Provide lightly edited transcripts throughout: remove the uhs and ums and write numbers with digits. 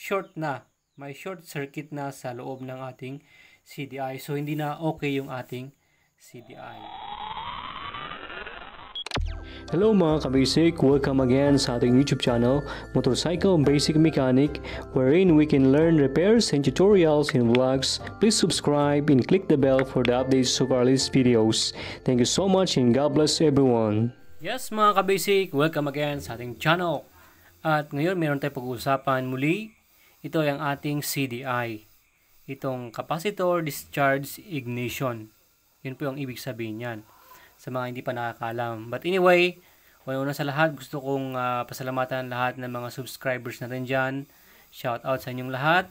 may short circuit na sa loob ng ating CDI. So hindi na okay yung ating CDI. Hello mga kabasic, welcome again sa ating YouTube channel, Motorcycle Basic Mechanic, wherein we can learn repairs and tutorials and vlogs. Please subscribe and click the bell for the updates of our latest videos. Thank you so much and God bless everyone. Yes mga kabasic, welcome again sa ating channel. At ngayon meron tayong pag-uusapan muli. Ito ay ang ating CDI. Itong Capacitor Discharge Ignition. Yun po yung ibig sabihin yan sa mga hindi pa nakakalam. But anyway, una sa lahat, gusto kong pasalamatan lahat ng mga subscribers natin dyan. Shout out sa inyong lahat.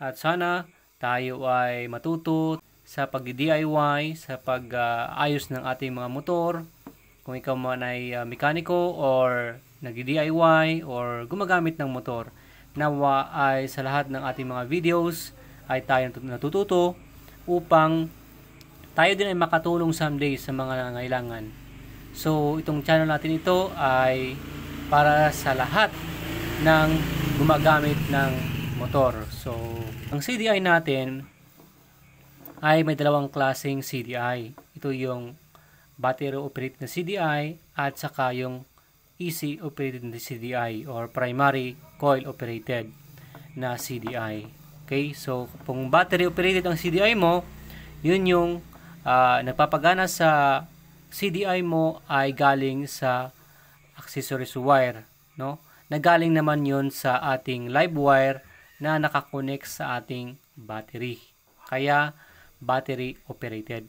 At sana tayo ay matuto sa pag-DIY, sa pag-ayos ng ating mga motor. Kung ikaw man ay mekaniko or nag-DIY or gumagamit ng motor, nawa ay sa lahat ng ating mga videos ay tayo natututo upang tayo din ay makatulong someday sa mga nangangailangan. So, itong channel natin ito ay para sa lahat ng gumagamit ng motor. So, ang CDI natin ay may dalawang klaseng CDI. Ito yung battery operated na CDI at saka yung AC operated na CDI or primary coil operated na CDI. Okay? So, kung battery operated ang CDI mo, yun yung nagpapagana sa CDI mo ay galing sa accessories wire, no? Nagaling naman yun sa ating live wire na nakakonect sa ating battery. Kaya battery operated.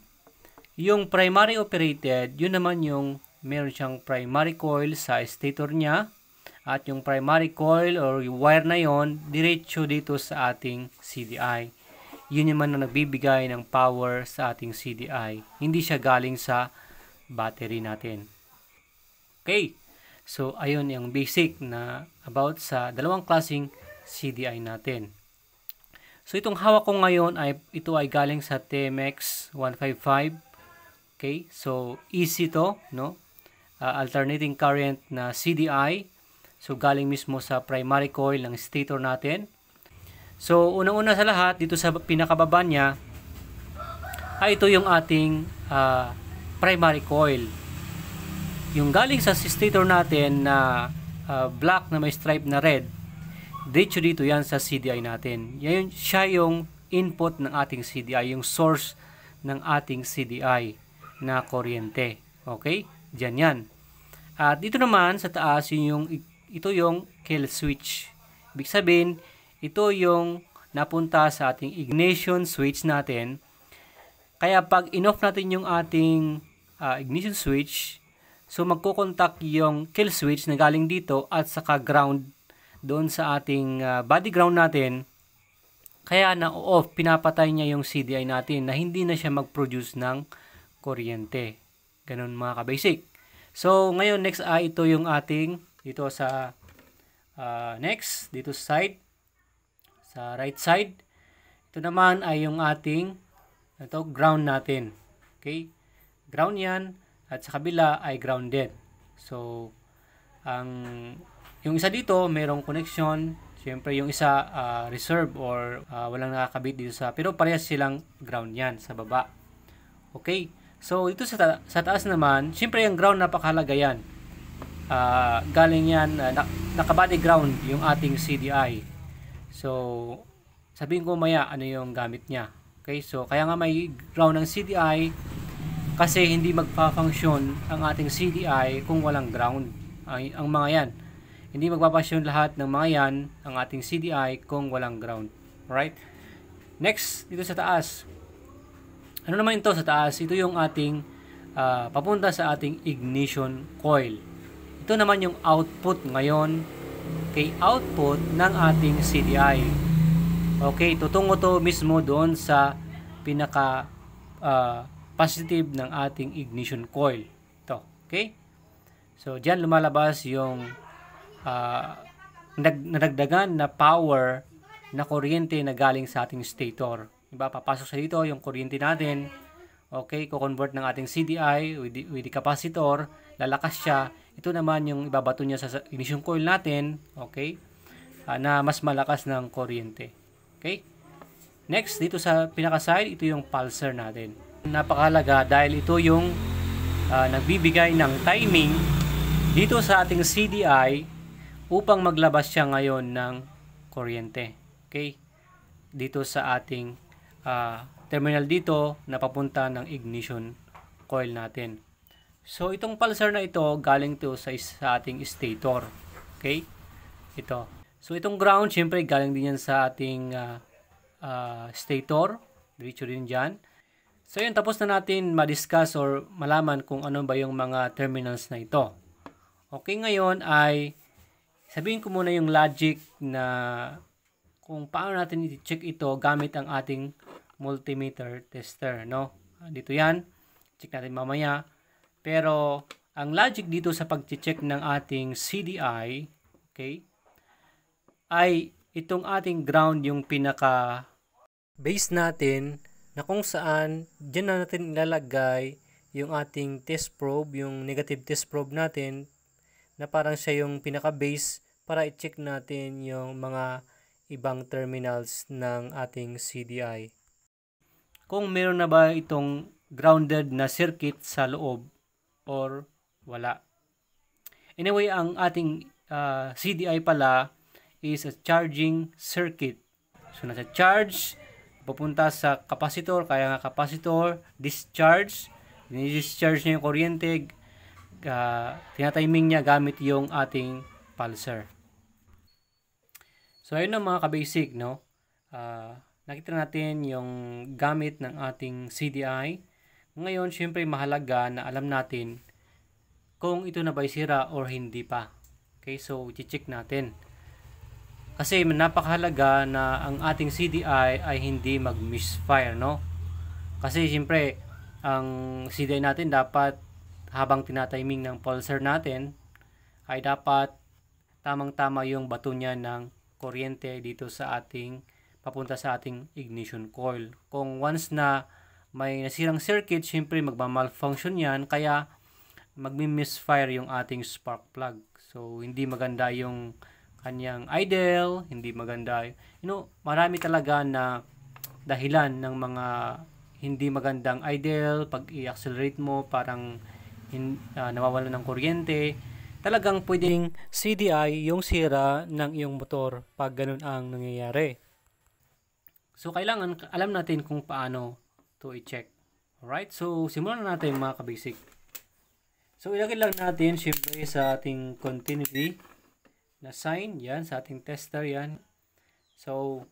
Yung primary operated, yun naman yung meron siyang primary coil sa stator niya at yung primary coil or yung wire na yon diretso dito sa ating CDI. Yun naman na nagbibigay ng power sa ating CDI. Hindi siya galing sa battery natin. Okay. So, ayun yung basic na about sa dalawang klaseng CDI natin. So, itong hawak ko ngayon ay ito ay galing sa TMX 155. Okay. So, easy to, no? Alternating current na CDI. So, galing mismo sa primary coil ng stator natin. So, unang-una sa lahat, dito sa pinakababa niya, ay ito yung ating primary coil. Yung galing sa stator natin na black na may stripe na red, diretso dito yan sa CDI natin. Yan, siya yung input ng ating CDI, yung source ng ating CDI na kuryente. Okay? Diyan yan. At dito naman sa taas, ito yung kill switch. Ibig sabihin, ito yung napunta sa ating ignition switch natin. Kaya pag in-off natin yung ating ignition switch, so magkukontak yung kill switch na galing dito at saka ground doon sa ating body ground natin. Kaya na-off, pinapatay niya yung CDI natin na hindi na siya mag-produce ng kuryente. Ganun mga kabasic. So ngayon next ito yung ating dito sa next dito sa side. Sa right side, ito naman ay yung ating ground natin. Okay? Ground yan at sa kabila ay grounded. So, yung isa dito, merong connection. Siyempre, yung isa reserve or walang nakakabit dito pero parehas silang ground yan sa baba. Okay? So, ito sa taas naman, siyempre yung ground napakahalaga yan. Galing yan, nakabody ground yung ating CDI. So, sabihin ko maya ano yung gamit niya. Okay, so kaya nga may ground ng CDI kasi hindi magpa-function ang ating CDI kung walang ground. Ang mga yan. Hindi magpa-function lahat ng mga yan, ang ating CDI kung walang ground. Alright? Next, dito sa taas. Ano naman ito sa taas? Ito yung ating papunta sa ating ignition coil. Ito naman yung output ngayon. Okay, output ng ating CDI. Okay, tutungo to mismo doon sa pinaka positive ng ating ignition coil. Ito, okay? So, diyan lumalabas yung nadagdagan na power na kuryente na galing sa ating stator. Diba? Papasok sa dito yung kuryente natin. Okay, ko-convert ng ating CDI with the capacitor, lalakas siya. Ito naman yung ibabato niya sa ignition coil natin. Okay? na mas malakas ng kuryente. Okay? Next, dito sa pinaka-side, ito yung pulsar natin. Napakahalaga dahil ito yung nagbibigay ng timing dito sa ating CDI upang maglabas siya ngayon ng kuryente. Okay? Dito sa ating terminal dito na papunta ng ignition coil natin. So, itong pulsar na ito, galing to sa ating stator. Okay? Ito. So, itong ground, syempre, galing din yan sa ating stator. Diretso din dyan. So, yun, tapos na natin ma-discuss or malaman kung ano ba yung mga terminals na ito. Okay, ngayon ay sabihin ko muna yung logic na kung paano natin i-check ito gamit ang ating multimeter tester, no? Dito yan. Check natin mamaya. Pero, ang logic dito sa pag-check ng ating CDI, okay, ay itong ating ground yung pinaka base natin na kung saan dyan na natin ilalagay yung ating test probe, yung negative test probe natin na parang siya yung pinaka-base para i-check natin yung mga ibang terminals ng ating CDI. Kung meron na ba itong grounded na circuit sa loob or wala. Anyway, ang ating CDI pala is a charging circuit. So, nasa charge, pupunta sa capacitor, kaya nga capacitor, discharge, discharge niya yung kuryente, tinatiming niya gamit yung ating pulsar. So, ayun na mga ka-basic, no? Nakita natin yung gamit ng ating CDI. Ngayon, syempre mahalaga na alam natin kung ito na ba'y sira or hindi pa. Okay, so i-check natin. Kasi napakahalaga na ang ating CDI ay hindi mag-misfire, no? Kasi syempre, ang CDI natin dapat habang tinatiming ng pulsar natin ay dapat tamang-tama yung bato niya ng kuryente dito sa ating papunta sa ating ignition coil. Kung once na may nasirang circuit, syempre magma-malfunction yan, kaya magmi-misfire yung ating spark plug. So, hindi maganda yung kanyang idle, hindi maganda. Marami talaga na dahilan ng mga hindi magandang idle. Pag i-accelerate mo, parang nawawalan ng kuryente. Talagang pwedeng CDI yung sira ng iyong motor pag ganun ang nangyayari. So, kailangan alam natin kung paano to i-check. Alright? So, simulan na natin mga ka-basic. So, ilagay lang natin syempre sa ating continuity na sign, yan, sa ating tester, yan. So,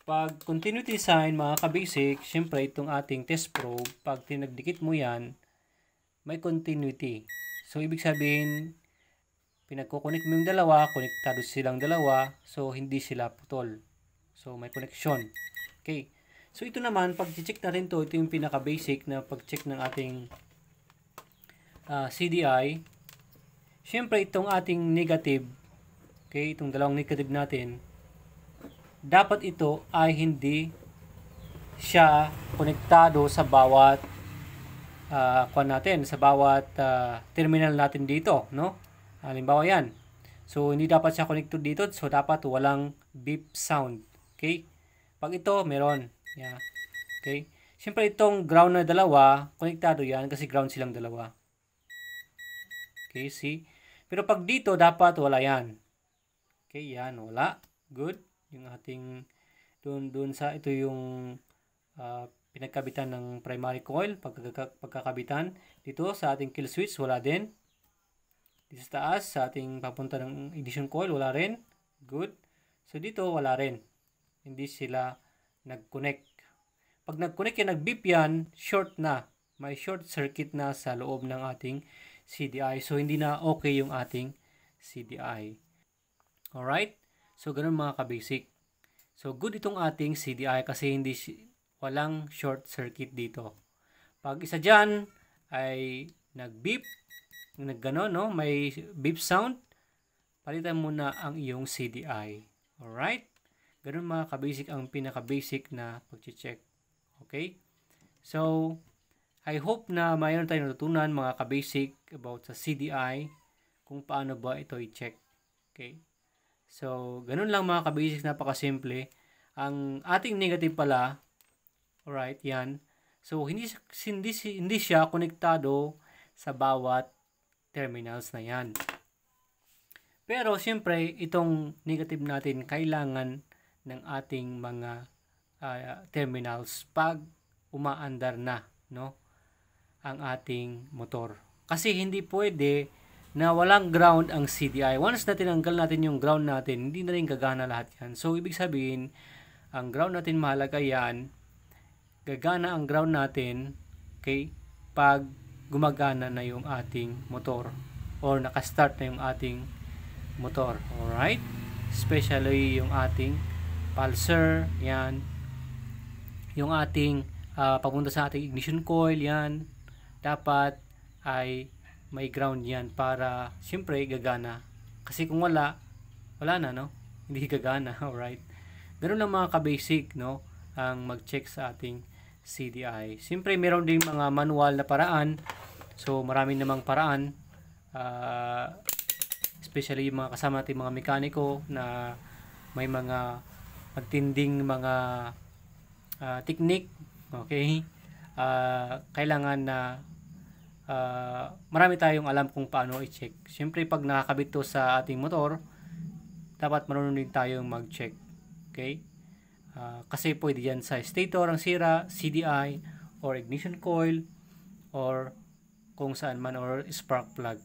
pag continuity sign, mga ka-basic, syempre, itong ating test probe, pag tinagdikit mo yan, may continuity. So, ibig sabihin, pinagkukunik mo yung dalawa, konektado silang dalawa, so, hindi sila putol. So, may connection. Okay. So, ito naman, pag check natin to, ito yung pinaka-basic na pag-check ng ating CDI. Syempre, itong ating negative, okay, itong dalawang negative natin, dapat ito ay hindi siya konektado sa bawat sa bawat terminal natin dito, no? Halimbawa yan. So, hindi dapat siya connected dito. So, dapat walang beep sound. Okay? Pag ito, meron. Yeah. Okay? Siyempre, itong ground na dalawa, konektado yan kasi ground silang dalawa. Okay, see? Pero pag dito, dapat wala yan. Okay, yan, wala. Good. Yung ating, doon sa, ito yung pinagkabitan ng primary coil, pagkakabitan. Dito, sa ating kill switch, wala din. Dito sa taas, sa ating papunta ng ignition coil, wala rin. Good. So, dito, wala rin. Hindi sila nag-connect. Pag nag-connect yan, nag-beep yan, short na. May short circuit na sa loob ng ating CDI. So, hindi na okay yung ating CDI. Alright? So, ganun mga ka-basic. So, good itong ating CDI kasi walang short circuit dito. Pag isa dyan ay nag-beep, nag-ganon, no? May beep sound, palitan mo na ang iyong CDI. Alright? Ganun mga ka-basic ang pinaka-basic na pag-check. Okay? So, I hope na mayroon tayong natutunan mga ka-basic about sa CDI, kung paano ba ito i-check. Okay? So, ganun lang mga ka-basics, napakasimple. Ang ating negative pala, alright, yan. So, hindi siya konektado sa bawat terminals na yan. Pero, siyempre, itong negative natin, kailangan ng ating mga terminals pag umaandar na, no, ang ating motor. Kasi hindi pwede na walang ground ang CDI. Once na tinanggal natin yung ground natin, hindi na rin gagana lahat yan. So, ibig sabihin, ang ground natin mahalaga yan. Gagana ang ground natin, okay, pag gumagana na yung ating motor or nakastart na yung ating motor. Alright? Especially yung ating pulsar, yan. Yung ating papunta sa ating ignition coil, yan. Dapat ay may ground yan para siyempre gagana. Kasi kung wala na, no? Hindi gagana. Alright? Ganun lang mga ka-basic, no? Ang mag-check sa ating CDI. Siyempre meron din mga manual na paraan. So marami namang paraan. Especially yung mga kasama natin mga mekaniko na may mga magtinding mga technique. Okay? Kailangan na marami tayong alam kung paano i-check. Siyempre pag nakakabit to sa ating motor, dapat marunong din tayong mag-check. Okay? Kasi pwede yan sa stator ang sira, CDI, or ignition coil, or kung saan man, or spark plug.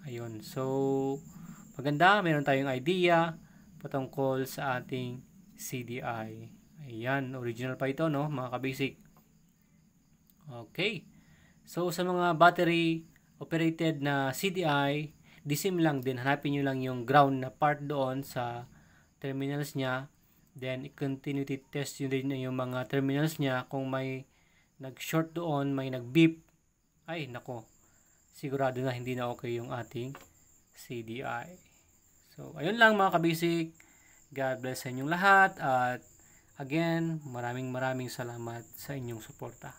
Ayun. So, maganda. Meron tayong idea patungkol sa ating CDI. Ayan. Original pa ito, no? Mga ka-basic. Okay. So, sa mga battery operated na CDI, disim lang din. Hanapin nyo lang yung ground na part doon sa terminals niya. Then, continuity test nyo din yung mga terminals niya. Kung may nag-short doon, may nag-beep, ay, nako. Sigurado na hindi na okay yung ating CDI. So, ayun lang mga kabisik. God bless sa inyong lahat. At, again, maraming salamat sa inyong suporta.